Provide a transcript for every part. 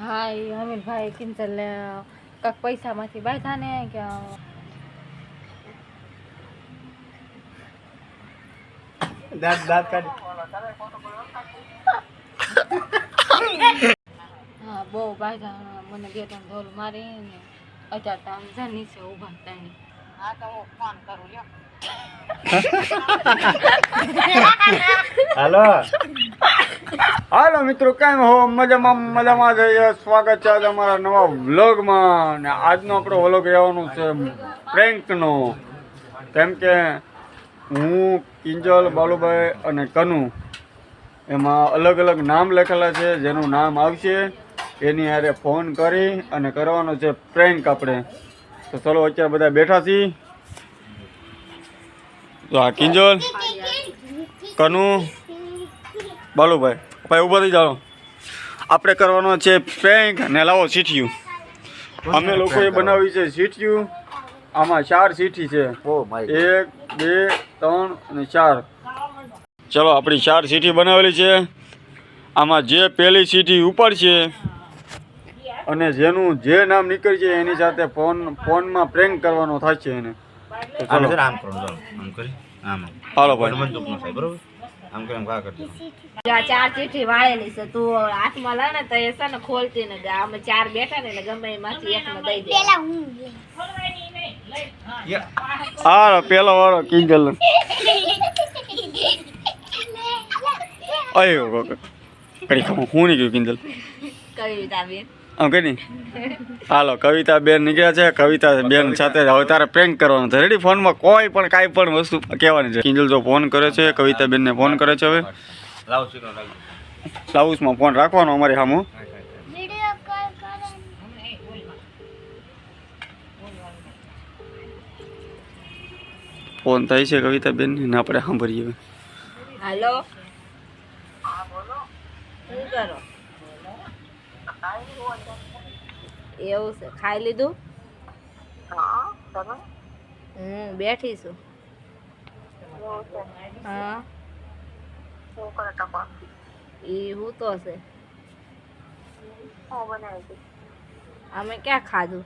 હા એ હમીરભાઈ કિંજલ કાંક પૈસામાંથી બાંધા ને કે દાંત દાંત કાઢ. હા બહુ બાંધા મને ગેટ ઢોલ મારી ને અત્યારે તો આમ જા નીચે ઊભા તાણી. હા તો હું ફોન કરું લ્યો. હાલો હાલો મિત્રો, કેમ હો? મજામાં જઈએ. સ્વાગત છે આજે અમારા નવા વ્લોગમાં. ને આજનો આપણો વ્લોગ રહેવાનો છે પ્રેન્કનો. કેમ કે હું, કિંજલ, બાલુભાઈ અને કનુ એમાં અલગ અલગ નામ લખેલા છે. જેનું નામ આવશે એની હારે ફોન કરી અને કરવાનો છે પ્રેન્ક આપણે. તો ચલો અત્યારે બધા બેઠા છીએ. તો આ કિંજલ, કનુ, બાલુભાઈ ભાઈ ઉભા થઈ જાઓ. આપણે કરવાનો છે પ્રેન્ક. ને લાવો સીઠિયું. અમે લોકોએ બનાવી છે સીઠિયું. આમાં 4 સીઠી છે. 1 2 3 અને 4. ચલો આપણી 4 સીઠી બનાવેલી છે. આમાં જે પહેલી સીઠી ઉપર છે અને જેનું જે નામ નીકળશે એની સાથે ફોનમાં પ્રેન્ક કરવાનો થાય છે એને. આમ કરો, આમ કરી આમ હાલો ભાઈ. બંદૂક નો થાય બરોબર. આમ કેમ કા કરજો. આ 4 ચીઠી વાળેલી છે. તું હાથમાં લે ને તો એ છે ને ખોલતી ને આમાં 4 બેઠા ને એટલે ગમે એમાંથી એકને દઈ દે. હાલો પેલો વાળો કિંજલ. અયો કરી હું નહીં ગયું કિંજલ. કવિતા બેન આમ કરી. હાલો કવિતા બેન નીકળ્યા છે. કવિતા બેન સાથે હવે તારે પ્રેન્ક કરવાનો છે. રેડી? ફોનમાં કોઈ પણ કાંઈ પણ વસ્તુ કહેવાની છે. કિંજલ જો ફોન કરે છે, કવિતા બેનને ફોન કરે છે. હવે લાવ શીખો લાવ. લાઉસમાં ફોન રાખવાનો અમારી સામુ. ફોન થાય છે કવિતા બેન ને આપણે સાંભળીએ. હાલો હા બોલો. શું કરો? એવું છે? ખાઈ લીધું? હા તમે? હું બેઠી છું. હા શું કરે ટપા? ઈ હું તો છે. અમે ક્યાં ખાધું?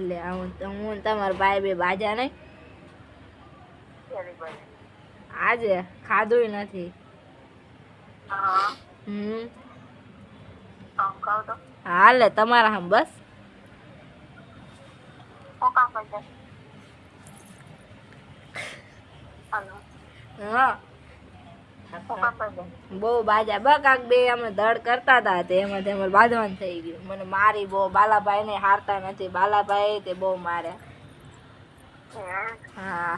લે હું તમારા ભાઈ બે બાજા નહીં. આજે ખાધું નથી. હાલે તમારા હમ બસ. હા બહુ બાજા કાક બે અમે દડ કરતા હતા તે એમાંથી અમારે બાંધવાનું થઈ ગયું. મને મારી બહુ. બાલાભાઈ ને હારતા નથી. બાલાભાઈ તે બહુ મારે. હા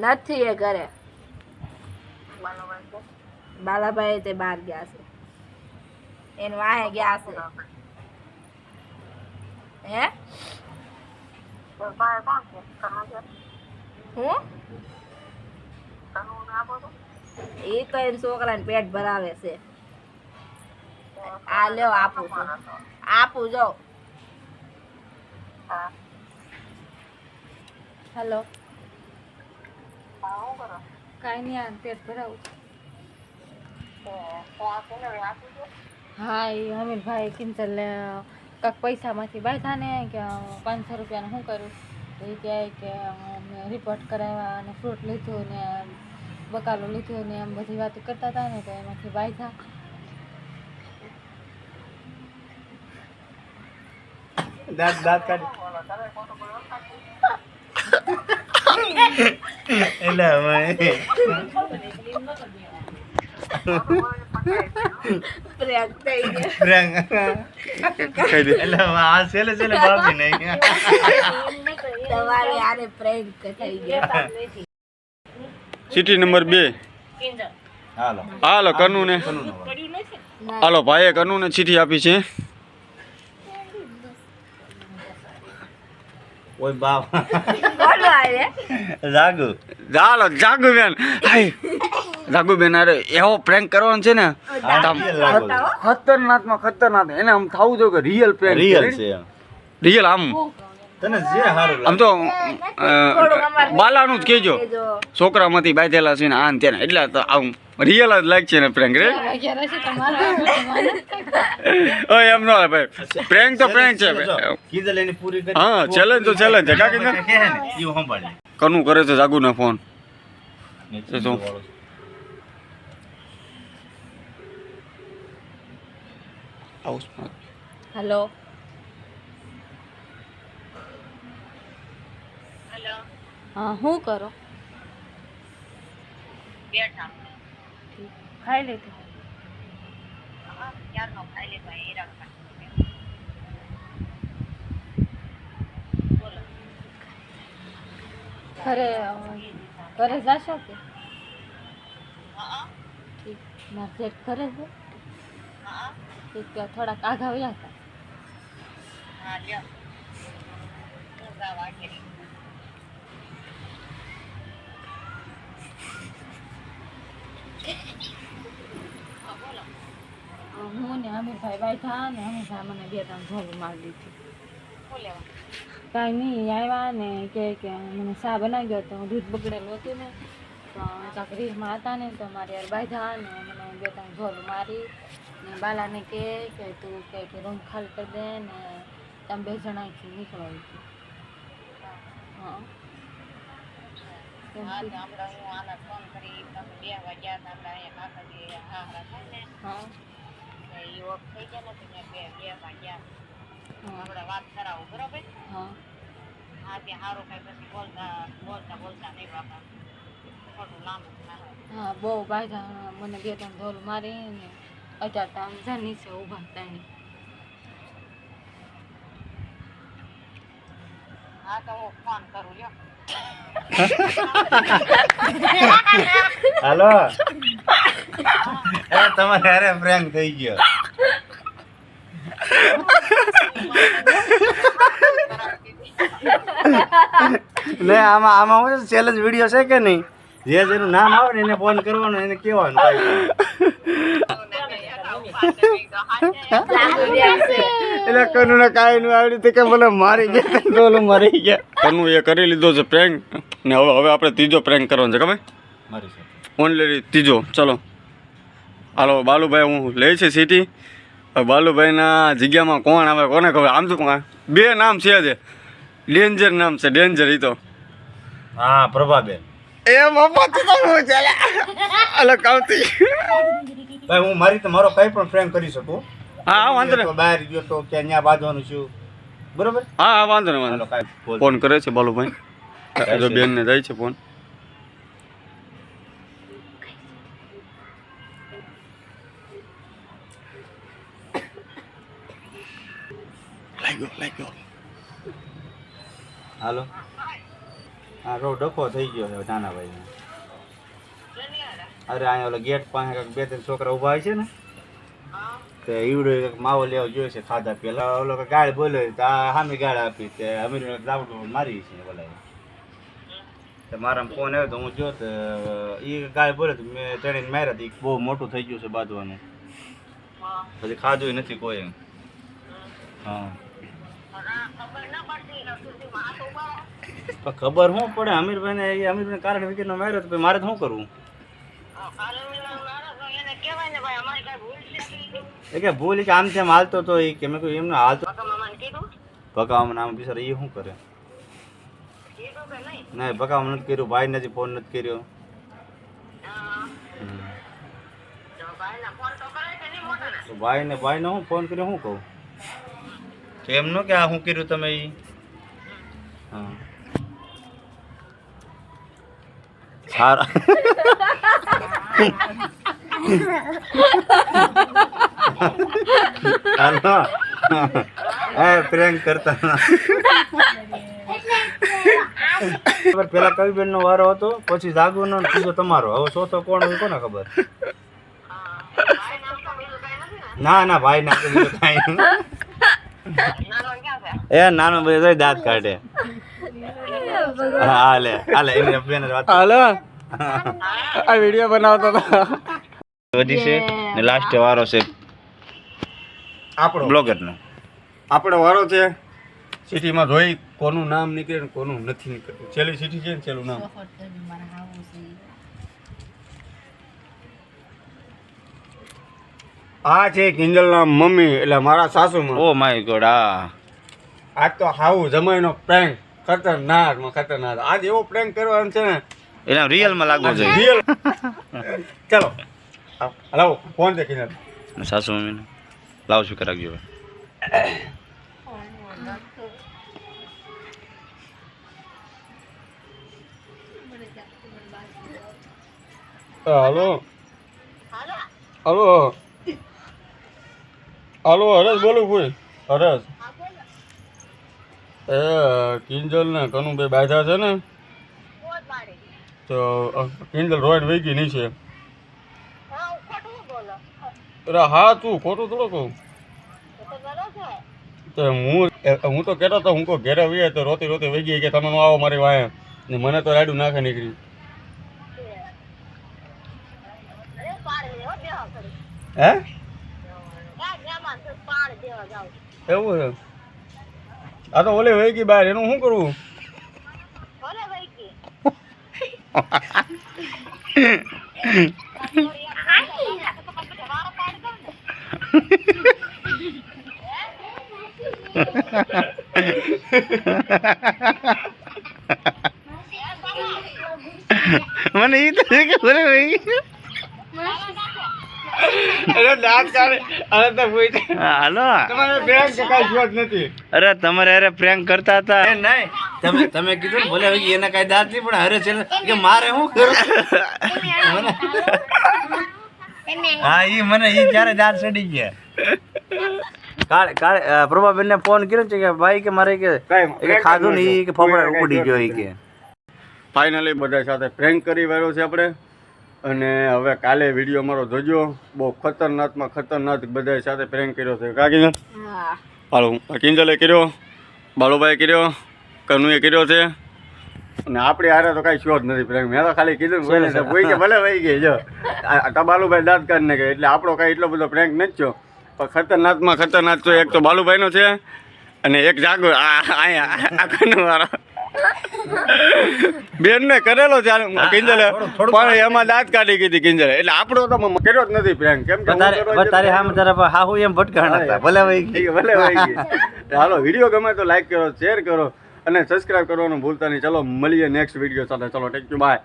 નથી એ ઘરે. બાલાભાઈ તે બહાર ગયા છે. એને વાહે ગયા છે. હે હું એ તો એને છોકરાને પેટ ભરાવે છે. આ લ્યો આપું છું. આપું જો. હેલો કાંઈ નહીં આ પેટ ભરાવું. હા એ હમીરભાઈ કિંજલ કાંક પૈસામાંથી બાંધા ને કે 500 રૂપિયાનું શું કર્યું તો એ કહે કે મેં રિપોર્ટ કરાવ્યા અને ફ્રૂટ લીધું ને બકાલો લીધો ને એમ બધી વાતો કરતા હતા ને તો એમાંથી બાંધા. દાંત દાંત કાઢ. એટલે હવે પ્રેન્ક થઈ ગયો. પ્રેંગ કહી દે. એટલે હવે આ છેલે છેલે બાપી નહીં. તમારે આને પ્રેન્ક થઈ ગયો. સીટી નંબર 2. હાલો હાલો કનુ ને. હાલો ભાઈએ કનુ ને ચીઠી આપી છે. ઓય બાપ બોલો આવે જાગુ. ચાલો જાગુ બેન. હાય જાગુ બેન અરે એવો પ્રેન્ક કરવાનો છે ને ખતરનાક માં ખતરનાક. એને આમ થવું જોઈએ કે રિયલ પ્રેન્ક. રિયલ છે. રિયલ આમ તને જે સારું આમ તો બાલાનું જ કહેજો. છોકરામાંથી બાંધેલા છે ને આ ને ત્યાં એટલે તો આમ રિયલ જ લાગ છે ને પ્રેન્ક રે વાગ્યા છે તમારા ઓય એમ નો ભાઈ પ્રેન્ક તો પ્રેન્ક છે ભાઈ. કીધેલ એની પૂરી કરી હા ચેલેન્જ તો ચેલેન્જ છે કાકી ને કહે ને ઈ સંભાળે કનું કરે છે જાગુ ના ફોન એ તો હેલો હા શું કરો ખાઈ લીધું ઘરે ઘરે જાશો કે ઠીક મારા જેઠ ઘરે છે ઠીક ત્યાં થોડાક આઘા વ્યા હતા હું ને અમીરભાઈ બેઠા ને અમીરભાઈ મને 2-3 ઢોલ મારી દીધી કાંઈ નહીં આવ્યા ને કે મને ચા બનાવી ગયો તો દૂધ બગડેલું હતું ને તો ચાકરીમાં હતા ને તો મારે યાર બાંધા ને મને 2-3 ઢોલ મારી ને બાલાને કે તું કે રૂમ ખાલી કરી દે ને તમે 2 જણા અહીંથી નીકળાવી હતી હા હા બહુ બાજા મને 2-3 ઢોલ મારી ને અત્યારે આમ જા નીચે ઊભા હતા ને હાલો એ તમારે અરે પ્રેન્ક થઈ ગયો ને આમાં હું ચેલેન્જ વિડીયો છે કે નહીં જે જેનું નામ આવે ને એને ફોન કરવાનો એને કહેવાનું એટલે કનુ ને કાંઈ નું આવડી તો કે બોલે મારી ગયા ઢોલ મારી ગયા કનુ એ કરી લીધો છે પ્રેન્ક ને હવે આપણે ત્રીજો પ્રેન્ક કરવાનો છે ખબર મારી સાથે ઓનલી ત્રીજો ચલો હાલો બાલુભાઈ હું લે છે સિટી બાલુભાઈના જગ્યામાં કોણ આવે કોને ખબર આમ તો 2 નામ છે જ ડેન્જર નામ છે ડેન્જર ઈ તો હા પ્રભાબેન એ બાપા તું તો હું ચાલે અલગ આવતી ભાઈ હું મારી તો મારો કઈ પણ પ્રેન્ક કરી શકું હા વાંધો નહીં બહાર ગયો તો કે ત્યાં બાંધવાનું છું બરોબર હા વાંધો નહીં વાંધો ફોન કરે છે બાલુભાઈ જો બેનને જાય છે ફોન લાગ્યો હાલો હા રો ડખો થઈ ગયો છે નાના ભાઈ અરે અહીંયા ઓલા ગેટ પાસે કાંઈક 2-3 છોકરા ઊભા છે ને તે ઈવડો એક માવો લેવા જોઈએ છે ખાધા પેલા ઓલો ગાળ બોલ્યો તો આ સામે ગાળ આપી તે અમીર દાવડું મારી છે બોલાય તો મારા ફોન આવ્યો તો હું જો તો એ ગાળ બોલ્યો તો મેં ચડીને માર્યા તો બહુ મોટું થઈ ગયું છે બાંધવાનું પછી ખાધું નથી કોઈ હા ખબર શું પડે અમીરભાઈને કારણ વિકેટનો માર્યો તો મારે તો શું કરવું એ કે ભૂલ કે આમ તેમ હાલતો તો એ કે મેં કહ્યું એમને હાલતો ભગાવામાં નામ બિચાર એ શું કરે નહીં ભગાવા નથી કર્યું ભાઈ નથી ફોન નથી કર્યો ભાઈને હું ફોન કર્યો શું કહું તો એમ ન કે આ શું કર્યું તમે એ હા સારા હાલો પ્રેન્ક કરતા પેલા કવિબેન નો વારો હતો પછી જાગુનો ત્રીજો તમારો હવે ચોથો કોણ હોય કોને ખબર ના ભાઈ ના બીજું કાંઈ એ નાનો ભાઈ દાંત કાઢે હાલે એની બેન વાત હાલો આ વિડિયો બનાવતો હતો વધી છે ને લાસ્ટ વારો છે આપણો બ્લોગર નો આપણો વારો છે સિટીમાં જોઈ કોનું નામ નીકળે ને કોનું નથી નીકળતું છેલ્લી સિટી છે ને છેલ્લું નામ આ છે કિંજલના મમ્મી એટલે મારા સાસુમાં. Oh my God. હા આજ તો હાવું જમાઈનો પ્રેન્ક ખતરનાકમાં ખતરનાક. આજ એવો પ્રેન્ક કરવાનો છે ને એના રિયલમાં લાગવો જોઈએ. રિયલ. ચલો હલાવો ફોન દે કિંજલ. સાસુ મમ્મીને લાવ શું કરાવજો. હાલો હાલો હાલો હરેશ બોલું કોઈ હરેશ એ કિંજલ ને કનુભાઈ બાધા છે ને તો કિંજલ રોડ વહી ગઈ નહીં છે. અરે હા તું ખોટું થોડો કહું. તો હું તો કહેતો હતો હું ઘેરે વહી તો રોતી રોતી વહી ગઈ કે તમે નો આવો મારી વાંહે ને મને તો રાડું નાખે નીકળી. હે એવું છે. આ તો ઓલે વહી ગઈ બહાર એનું શું કરવું. મને ઈ તો કે બોલે ભાઈ અરે દાંત કાઢે. અરે તો કોઈ હાલો. તમારે પ્રેમ કે કાંઈ શોધ નથી. અરે તમારે અરે પ્રેન્ક કરતા હતા. નહીં તમે કીધું ને ભલે હવે એના કાંઈ દાંત નહીં પણ હરે છે કે મારે શું કરું. હા ઈ મને ઈ ત્યારે દાંત સડી ગયા. કાલે પ્રભાબેન ને ફોન કર્યો છે કે ભાઈ કે મારે કે ખાધું ને ઈ કે ફફડા ઉપડી ગયો ઈ કે. ફાઇનલી બધા સાથે પ્રેન્ક કરી વાળો છે આપણે. અને હવે કાલે વિડીયો અમારો જોજો. બહુ ખતરનાકમાં ખતરનાક બધા સાથે પ્રેન્ક કર્યો છે. કા કિંજલ? હાલો કિંજલે કર્યો, બાલુભાઈ કર્યો, કનુએ કર્યો છે. અને આપણે હારે તો કાંઈ શોધ નથી પ્રેન્ક. મેં તો ખાલી કીધું ને ભૂઈ કે ભલે વહી ગઈ જો આ બાલુભાઈ દાંત કાઢી નાખે એટલે આપણો કાંઈ એટલો બધો પ્રેન્ક નથી થયો. પણ ખતરનાકમાં ખતરનાક તો એક તો બાલુભાઈનો છે અને એક જાગો અહીંયા કનુવાળો બેન ને કરેલો છે કિંજલે પણ એમાં દાંત કાઢી કીધી કિંજલે એટલે આપણો તો કર્યો જ નથી પ્રેન્ક. કેમ કે તારે હામ તારા હાહુ એમ ભટકાણા હતા ભલે વહી ગઈ. ભલે વહી ગઈ. હાલો વિડીયો ગમે તો લાઈક કરો, શેર કરો અને સબસ્ક્રાઇબ કરવાનું ભૂલતા નહીં. ચલો મળીએ નેક્સ્ટ વિડીયો સાથે. ચલો ટેક યુ બાય.